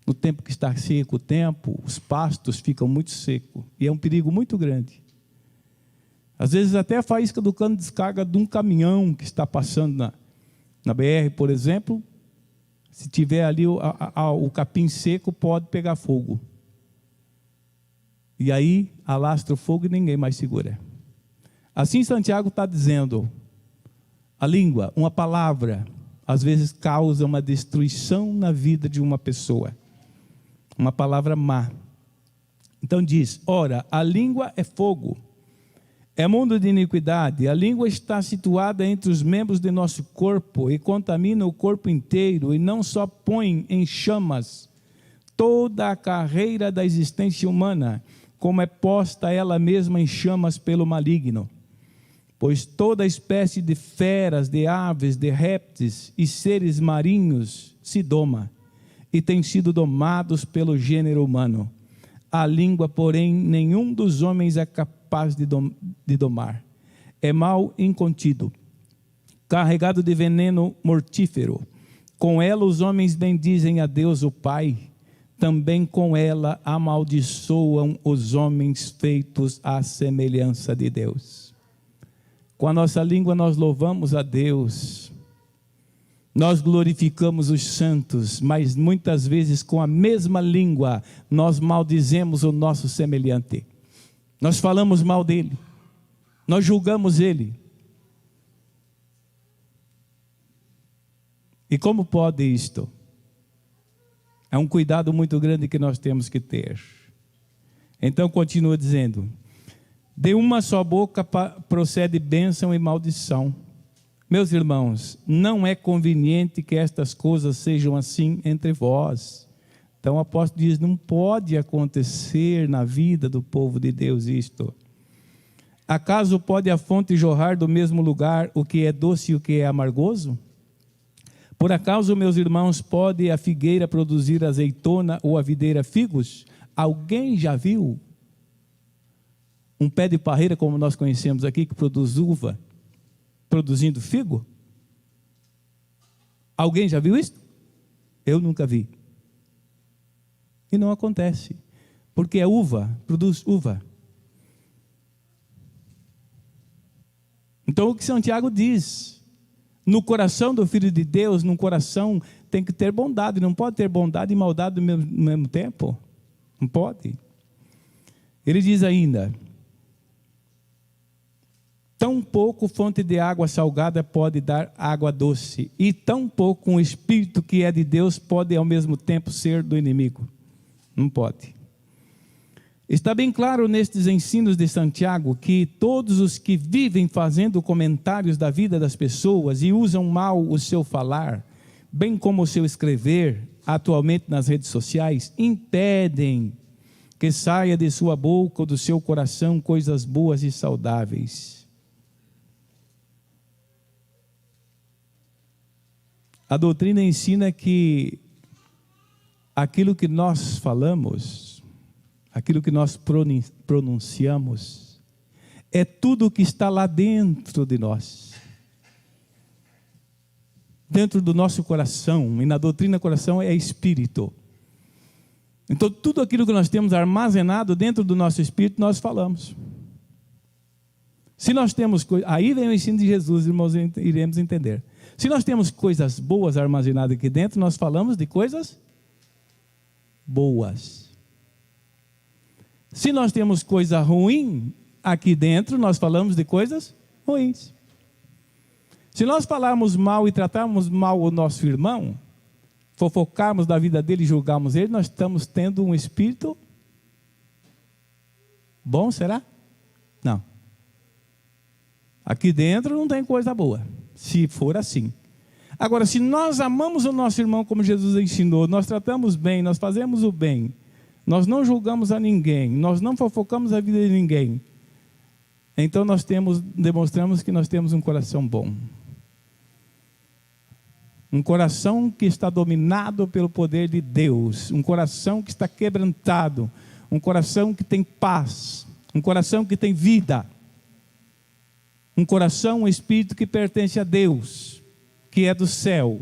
No tempo que está seco o tempo, os pastos ficam muito secos, e é um perigo muito grande. Às vezes até a faísca do cano de descarga de um caminhão que está passando na BR, por exemplo, se tiver ali o capim seco, pode pegar fogo. E aí alastra o fogo e ninguém mais segura. Assim Santiago está dizendo, a língua, uma palavra, às vezes causa uma destruição na vida de uma pessoa. Uma palavra má. Então diz, ora, a língua é fogo, é mundo de iniquidade. A língua está situada entre os membros de nosso corpo e contamina o corpo inteiro, e não só põe em chamas toda a carreira da existência humana, como é posta ela mesma em chamas pelo maligno. Pois toda espécie de feras, de aves, de répteis e seres marinhos se doma, e têm sido domados pelo gênero humano. A língua, porém, nenhum dos homens é capaz de domar. É mal incontido, carregado de veneno mortífero. Com ela os homens bendizem a Deus o Pai, também com ela amaldiçoam os homens feitos à semelhança de Deus. Com a nossa língua nós louvamos a Deus, nós glorificamos os santos, mas muitas vezes com a mesma língua nós maldizemos o nosso semelhante. Nós falamos mal dele, nós julgamos ele. E como pode isto? É um cuidado muito grande que nós temos que ter. Então continua dizendo, de uma só boca procede bênção e maldição. Meus irmãos, não é conveniente que estas coisas sejam assim entre vós. Então o apóstolo diz, não pode acontecer na vida do povo de Deus isto. Acaso pode a fonte jorrar do mesmo lugar o que é doce e o que é amargoso? Por acaso, meus irmãos, pode a figueira produzir azeitona ou a videira figos? Alguém já viu um pé de parreira, como nós conhecemos aqui, que produz uva, produzindo figo? Alguém já viu isso? Eu nunca vi. E não acontece, porque a uva produz uva. Então o que Santiago diz, no coração do Filho de Deus, num coração tem que ter bondade, não pode ter bondade e maldade no mesmo tempo, não pode. Ele diz ainda: tão pouco fonte de água salgada pode dar água doce, e tão pouco um espírito que é de Deus pode ao mesmo tempo ser do inimigo. Não pode. Está bem claro nestes ensinos de Santiago que todos os que vivem fazendo comentários da vida das pessoas e usam mal o seu falar, bem como o seu escrever, atualmente nas redes sociais, impedem que saia de sua boca ou do seu coração coisas boas e saudáveis. A doutrina ensina que aquilo que nós falamos, aquilo que nós pronunciamos, é tudo o que está lá dentro de nós, dentro do nosso coração. E na doutrina, coração é espírito. Então tudo aquilo que nós temos armazenado dentro do nosso espírito, nós falamos. Se nós temos aí vem o ensino de Jesus, irmãos, iremos entender. Se nós temos coisas boas armazenadas aqui dentro, nós falamos de coisas boas. Se nós temos coisa ruim aqui dentro, nós falamos de coisas ruins. Se nós falarmos mal e tratarmos mal o nosso irmão, fofocarmos da vida dele e julgarmos ele, nós estamos tendo um espírito bom, será? Não. Aqui dentro não tem coisa boa, se for assim. Agora, se nós amamos o nosso irmão como Jesus ensinou, nós tratamos bem, nós fazemos o bem, nós não julgamos a ninguém, nós não fofocamos a vida de ninguém, então nós demonstramos que nós temos um coração bom. Um coração que está dominado pelo poder de Deus, um coração que está quebrantado, um coração que tem paz, um coração que tem vida, um coração, um espírito que pertence a Deus, que é do céu.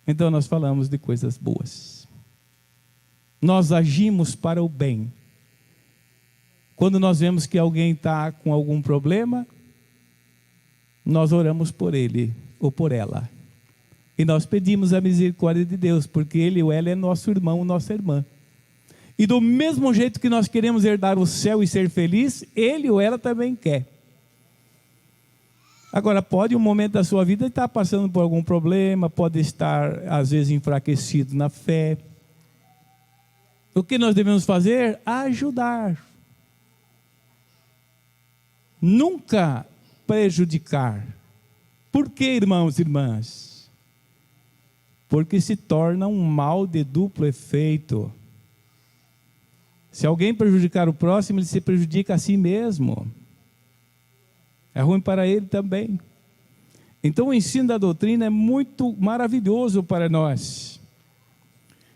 Então nós falamos de coisas boas, nós agimos para o bem. Quando nós vemos que alguém está com algum problema, nós oramos por ele ou por ela, e nós pedimos a misericórdia de Deus, porque ele ou ela é nosso irmão, nossa irmã, e do mesmo jeito que nós queremos herdar o céu e ser feliz, ele ou ela também quer. Agora, pode um momento da sua vida estar passando por algum problema, pode estar às vezes enfraquecido na fé. O que nós devemos fazer? Ajudar, nunca prejudicar. Por que, irmãos e irmãs? Porque se torna um mal de duplo efeito. Se alguém prejudicar o próximo, ele se prejudica a si mesmo. É ruim para ele também. Então o ensino da doutrina é muito maravilhoso para nós.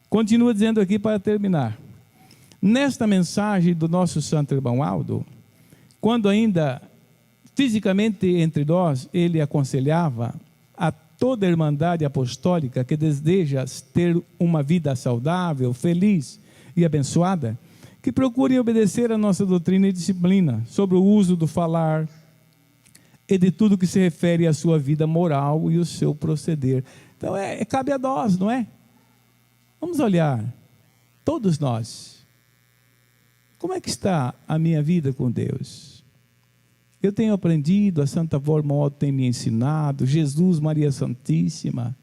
Continua dizendo aqui para terminar. Nesta mensagem do nosso santo irmão Aldo, quando ainda fisicamente entre nós, ele aconselhava a toda a irmandade apostólica que deseja ter uma vida saudável, feliz e abençoada, que procurem obedecer a nossa doutrina e disciplina sobre o uso do falar e de tudo que se refere à sua vida moral e o seu proceder. Então cabe a nós, não é? Vamos olhar, todos nós, como é que está a minha vida com Deus? Eu tenho aprendido, a Santa Avó Irmã tem me ensinado, Jesus, Maria Santíssima,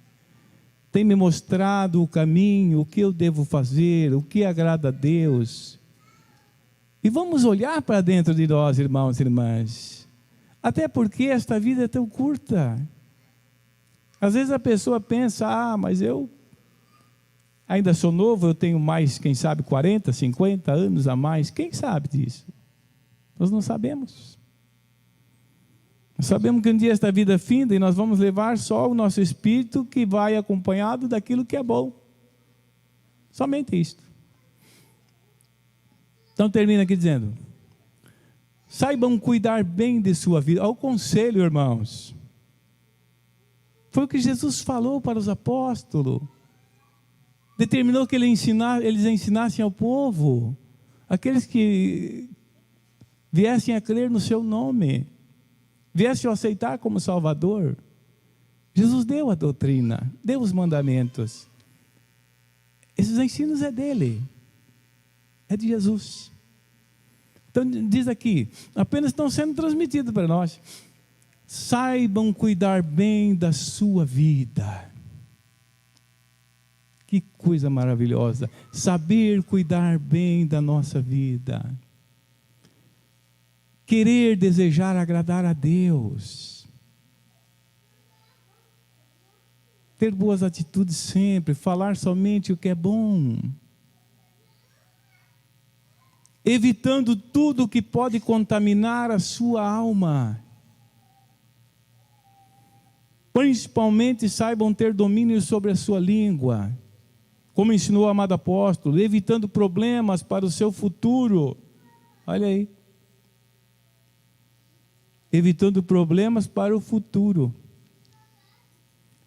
tem me mostrado o caminho, o que eu devo fazer, o que agrada a Deus. E vamos olhar para dentro de nós, irmãos e irmãs, até porque esta vida é tão curta. Às vezes a pessoa pensa, mas eu ainda sou novo, eu tenho mais, quem sabe, 40, 50 anos a mais. Quem sabe disso? Nós não sabemos. Nós sabemos que um dia esta vida finda e nós vamos levar só o nosso espírito que vai acompanhado daquilo que é bom. Somente isto. Então termina aqui dizendo: saibam cuidar bem de sua vida. Ao conselho, irmãos. Foi o que Jesus falou para os apóstolos. Determinou que eles ensinassem ao povo, aqueles que viessem a crer no seu nome, viessem a aceitar como Salvador. Jesus deu a doutrina, deu os mandamentos. Esses ensinos é dele. é de Jesus. Então diz aqui, apenas estão sendo transmitidos para nós. Saibam cuidar bem da sua vida. Que coisa maravilhosa, saber cuidar bem da nossa vida. Querer, desejar agradar a Deus. Ter boas atitudes sempre, falar somente o que é bom. Evitando tudo que pode contaminar a sua alma. Principalmente saibam ter domínio sobre a sua língua, como ensinou o amado apóstolo, evitando problemas para o seu futuro. Olha aí. Evitando problemas para o futuro.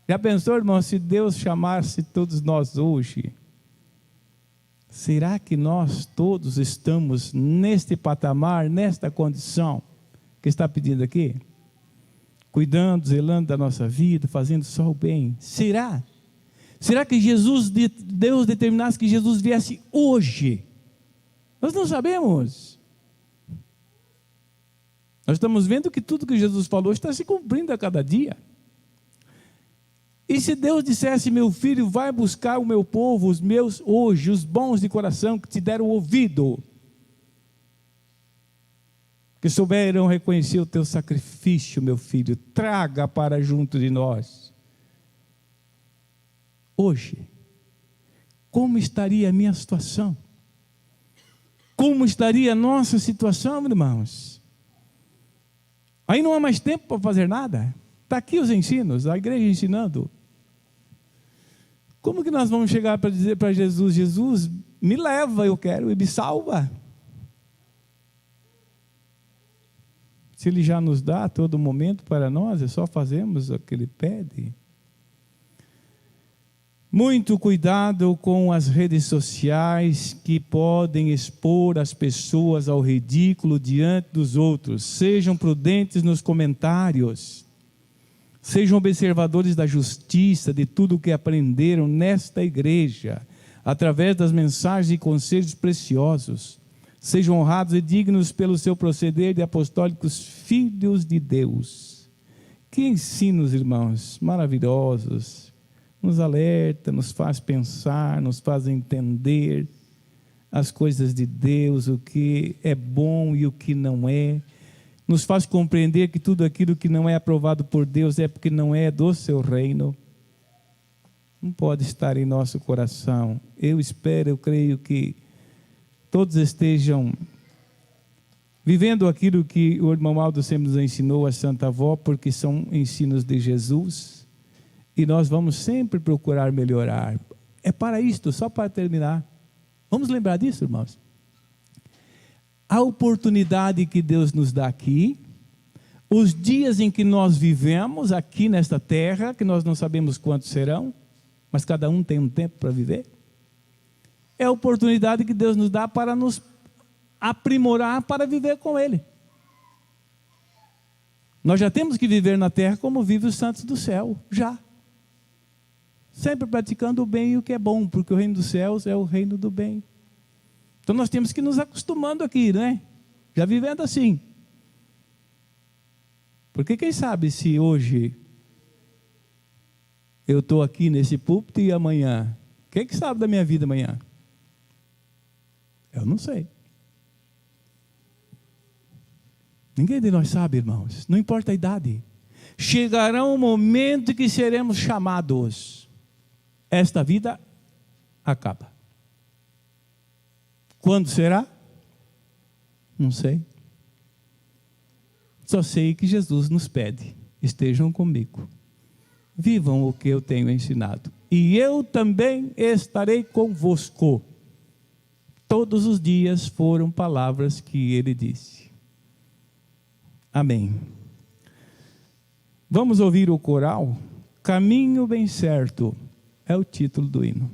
Já pensou, irmão, se Deus chamasse todos nós hoje? Será que nós todos estamos neste patamar, nesta condição que está pedindo aqui? Cuidando, zelando da nossa vida, fazendo só o bem. Será? Será que Deus determinasse que Jesus viesse hoje? Nós não sabemos. Nós estamos vendo que tudo que Jesus falou está se cumprindo a cada dia. E se Deus dissesse, meu filho, vai buscar o meu povo, os meus hoje, os bons de coração que te deram ouvido, que souberam reconhecer o teu sacrifício, meu filho, traga para junto de nós. Hoje, como estaria a minha situação? Como estaria a nossa situação, irmãos? Aí não há mais tempo para fazer nada. Está aqui os ensinos, a igreja ensinando. Como que nós vamos chegar para dizer para Jesus, Jesus, me leva, eu quero, e me salva? Se Ele já nos dá a todo momento para nós, é só fazermos o que Ele pede. Muito cuidado com as redes sociais que podem expor as pessoas ao ridículo diante dos outros. Sejam prudentes nos comentários. Sejam observadores da justiça, de tudo o que aprenderam nesta igreja, através das mensagens e conselhos preciosos. Sejam honrados e dignos pelo seu proceder de apostólicos filhos de Deus. Que ensinos, irmãos, maravilhosos. Nos alerta, nos faz pensar, nos faz entender as coisas de Deus, o que é bom e o que não é. Nos faz compreender que tudo aquilo que não é aprovado por Deus é porque não é do seu reino. Não pode estar em nosso coração. Eu espero, eu creio que todos estejam vivendo aquilo que o irmão Aldo sempre nos ensinou, a Santa Avó, porque são ensinos de Jesus. E nós vamos sempre procurar melhorar. É para isto, só para terminar. Vamos lembrar disso, irmãos? A oportunidade que Deus nos dá aqui, os dias em que nós vivemos aqui nesta terra, que nós não sabemos quantos serão, mas cada um tem um tempo para viver. É a oportunidade que Deus nos dá para nos aprimorar para viver com Ele. Nós já temos que viver na terra como vivem os santos do céu, já. Sempre praticando o bem e o que é bom, porque o reino dos céus é o reino do bem. Então nós temos que ir nos acostumando aqui, né? Já vivendo assim. Porque quem sabe se hoje eu estou aqui nesse púlpito e amanhã, quem que sabe da minha vida amanhã? Eu não sei. Ninguém de nós sabe, irmãos. Não importa a idade. Chegará um momento que seremos chamados. Esta vida acaba. Quando será? Não sei. Só sei que Jesus nos pede: estejam comigo. Vivam o que eu tenho ensinado. E eu também estarei convosco. Todos os dias foram palavras que ele disse. Amém. Vamos ouvir o coral? Caminho bem certo. É o título do hino.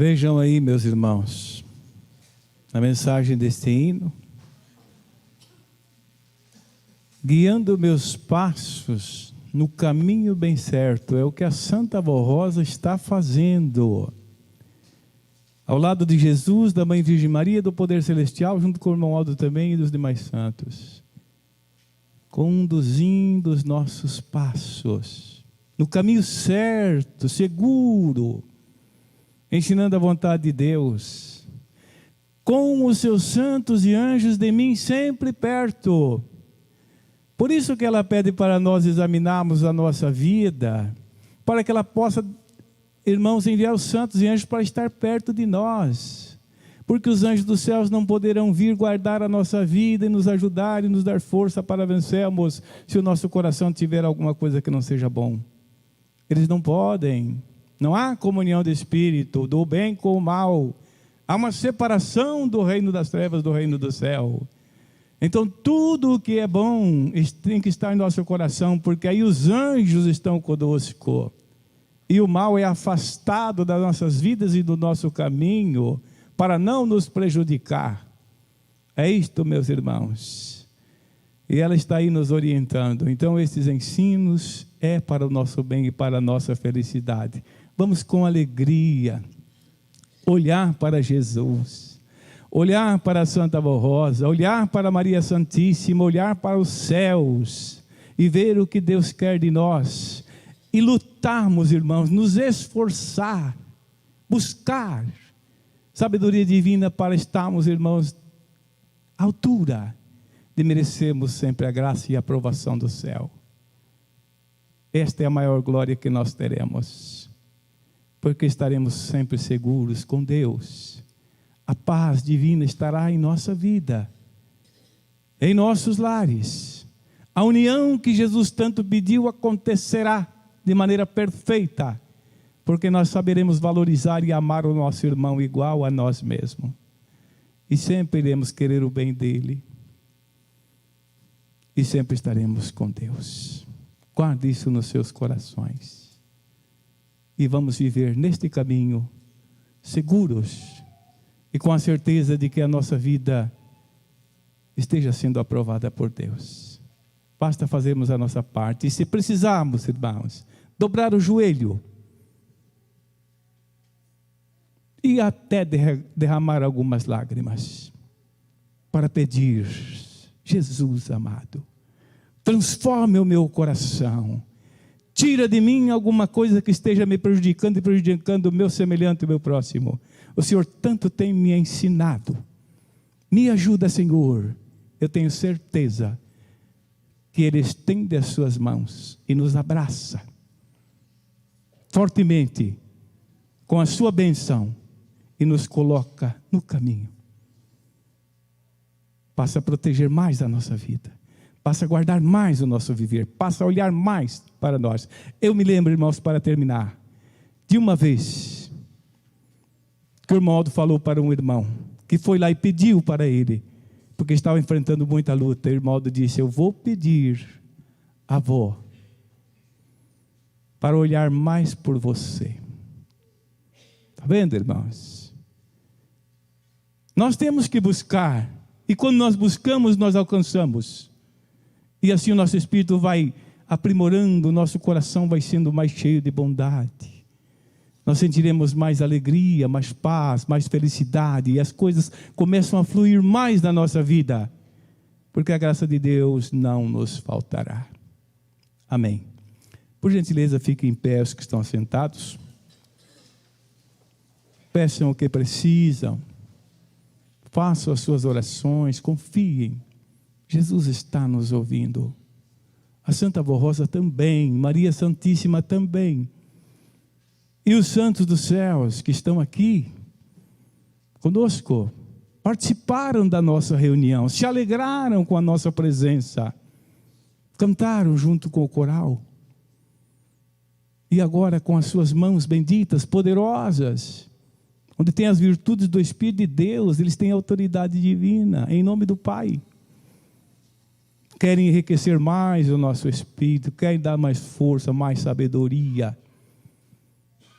Vejam aí, meus irmãos, a mensagem deste hino. Guiando meus passos no caminho bem certo, é o que a Santa Avó Rosa está fazendo. Ao lado de Jesus, da Mãe Virgem Maria, do Poder Celestial, junto com o irmão Aldo também e dos demais santos. Conduzindo os nossos passos no caminho certo, seguro, ensinando a vontade de Deus, com os seus santos e anjos de mim sempre perto. Por isso que ela pede para nós examinarmos a nossa vida, para que ela possa, irmãos, enviar os santos e anjos para estar perto de nós, porque os anjos dos céus não poderão vir guardar a nossa vida e nos ajudar e nos dar força para vencermos, se o nosso coração tiver alguma coisa que não seja bom. Eles não podem. Não há comunhão de espírito, do bem com o mal. Há uma separação do reino das trevas do reino do céu. Então tudo o que é bom tem que estar em nosso coração, porque aí os anjos estão conosco. E o mal é afastado das nossas vidas e do nosso caminho, para não nos prejudicar. É isto, meus irmãos. E ela está aí nos orientando. Então esses ensinos é para o nosso bem e para a nossa felicidade. Vamos com alegria olhar para Jesus, olhar para a Santa Avó Rosa, olhar para Maria Santíssima, olhar para os céus e ver o que Deus quer de nós e lutarmos, irmãos, nos esforçar, buscar sabedoria divina para estarmos, irmãos, à altura de merecermos sempre a graça e a aprovação do céu. Esta é a maior glória que nós teremos, porque estaremos sempre seguros com Deus. A paz divina estará em nossa vida, em nossos lares. A união que Jesus tanto pediu acontecerá de maneira perfeita, porque nós saberemos valorizar e amar o nosso irmão igual a nós mesmos. E sempre iremos querer o bem dele. E sempre estaremos com Deus. Guarde isso nos seus corações. E vamos viver neste caminho seguros e com a certeza de que a nossa vida esteja sendo aprovada por Deus. Basta fazermos a nossa parte. E se precisarmos, irmãos, dobrar o joelho e até derramar algumas lágrimas para pedir: Jesus amado, transforme o meu coração, tira de mim alguma coisa que esteja me prejudicando e prejudicando o meu semelhante e o meu próximo. O Senhor tanto tem me ensinado. Me ajuda, Senhor. Eu tenho certeza que Ele estende as suas mãos e nos abraça fortemente com a sua bênção e nos coloca no caminho. Passa a proteger mais a nossa vida, passa a guardar mais o nosso viver, passa a olhar mais para nós. Eu me lembro, irmãos, para terminar, de uma vez que o irmão Aldo falou para um irmão que foi lá e pediu para ele, porque estava enfrentando muita luta. O irmão Aldo disse: eu vou pedir à avó para olhar mais por você. Está vendo, irmãos? Nós temos que buscar, e quando nós buscamos, nós alcançamos. E assim o nosso espírito vai aprimorando, o nosso coração vai sendo mais cheio de bondade. Nós sentiremos mais alegria, mais paz, mais felicidade, e as coisas começam a fluir mais na nossa vida, porque a graça de Deus não nos faltará. Amém. Por gentileza, fiquem em pé os que estão assentados. Peçam o que precisam. Façam as suas orações, confiem. Jesus está nos ouvindo. A Santa Avó Rosa também, Maria Santíssima também. E os santos dos céus que estão aqui conosco, participaram da nossa reunião, se alegraram com a nossa presença, cantaram junto com o coral. E agora, com as suas mãos benditas, poderosas, onde tem as virtudes do Espírito de Deus, eles têm autoridade divina, em nome do Pai. Querem enriquecer mais o nosso espírito, querem dar mais força, mais sabedoria.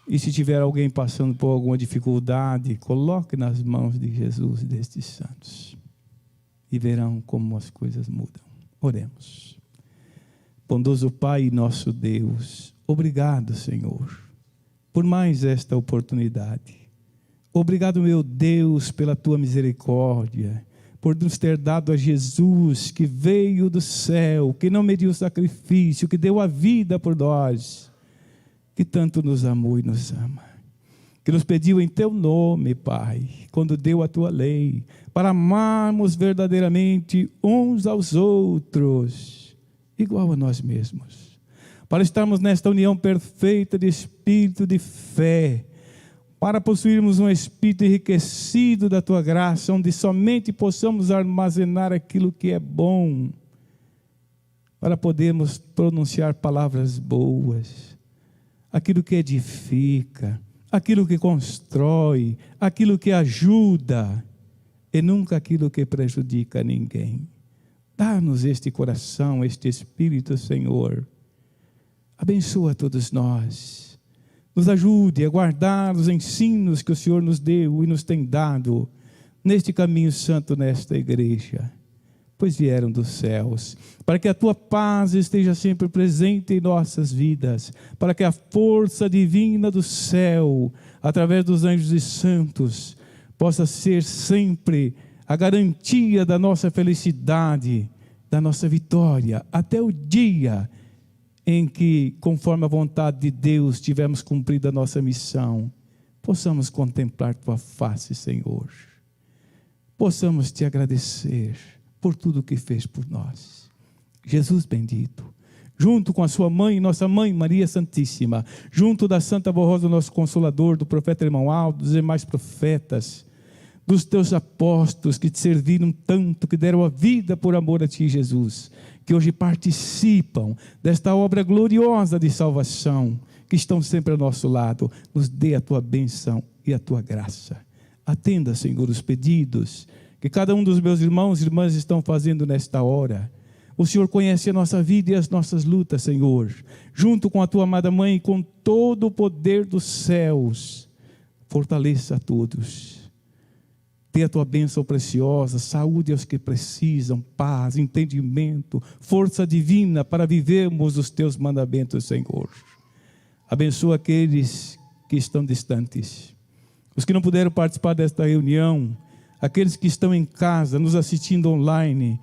E se tiver alguém passando por alguma dificuldade, coloque nas mãos de Jesus e destes santos. E verão como as coisas mudam. Oremos. Bondoso Pai, nosso Deus, obrigado, Senhor, por mais esta oportunidade. Obrigado, meu Deus, pela tua misericórdia, por nos ter dado a Jesus, que veio do céu, que não mediu sacrifício, que deu a vida por nós, que tanto nos amou e nos ama, que nos pediu em teu nome, Pai, quando deu a tua lei, para amarmos verdadeiramente uns aos outros, igual a nós mesmos, para estarmos nesta união perfeita de espírito de fé, para possuirmos um espírito enriquecido da tua graça, onde somente possamos armazenar aquilo que é bom, para podermos pronunciar palavras boas, aquilo que edifica, aquilo que constrói, aquilo que ajuda, e nunca aquilo que prejudica ninguém. Dá-nos este coração, este espírito, Senhor. Abençoa todos nós. Nos ajude a guardar os ensinos que o Senhor nos deu e nos tem dado neste caminho santo, nesta igreja, pois vieram dos céus, para que a tua paz esteja sempre presente em nossas vidas, para que a força divina do céu, através dos anjos e santos, possa ser sempre a garantia da nossa felicidade, da nossa vitória, até o dia em que, conforme a vontade de Deus, tivermos cumprido a nossa missão, possamos contemplar tua face, Senhor, possamos te agradecer por tudo o que fez por nós. Jesus bendito, junto com a sua mãe, nossa mãe Maria Santíssima, junto da Santa Borrosa, nosso Consolador, do profeta Irmão Aldo, dos demais profetas, dos teus apóstolos que te serviram tanto, que deram a vida por amor a ti, Jesus, que hoje participam desta obra gloriosa de salvação, que estão sempre ao nosso lado, nos dê a tua bênção e a tua graça. Atenda, Senhor, os pedidos que cada um dos meus irmãos e irmãs estão fazendo nesta hora. O Senhor conhece a nossa vida e as nossas lutas, Senhor, junto com a tua amada mãe, com todo o poder dos céus, fortaleça a todos. Dê a tua bênção preciosa, saúde aos que precisam, paz, entendimento, força divina para vivermos os teus mandamentos, Senhor. Abençoa aqueles que estão distantes, os que não puderam participar desta reunião, aqueles que estão em casa, nos assistindo online,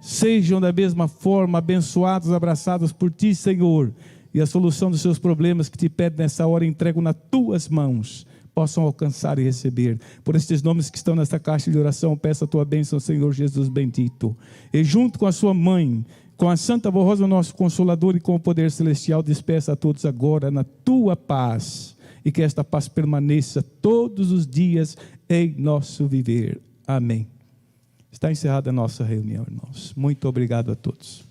sejam da mesma forma abençoados, abraçados por ti, Senhor, e a solução dos seus problemas que te pedem nessa hora, entrego nas tuas mãos, possam alcançar e receber. Por estes nomes que estão nessa caixa de oração, peço a tua bênção, Senhor Jesus bendito. E junto com a sua mãe, com a Santa Borrosa, nosso Consolador, e com o poder celestial, despeça a todos agora na tua paz. E que esta paz permaneça todos os dias em nosso viver. Amém. Está encerrada a nossa reunião, irmãos. Muito obrigado a todos.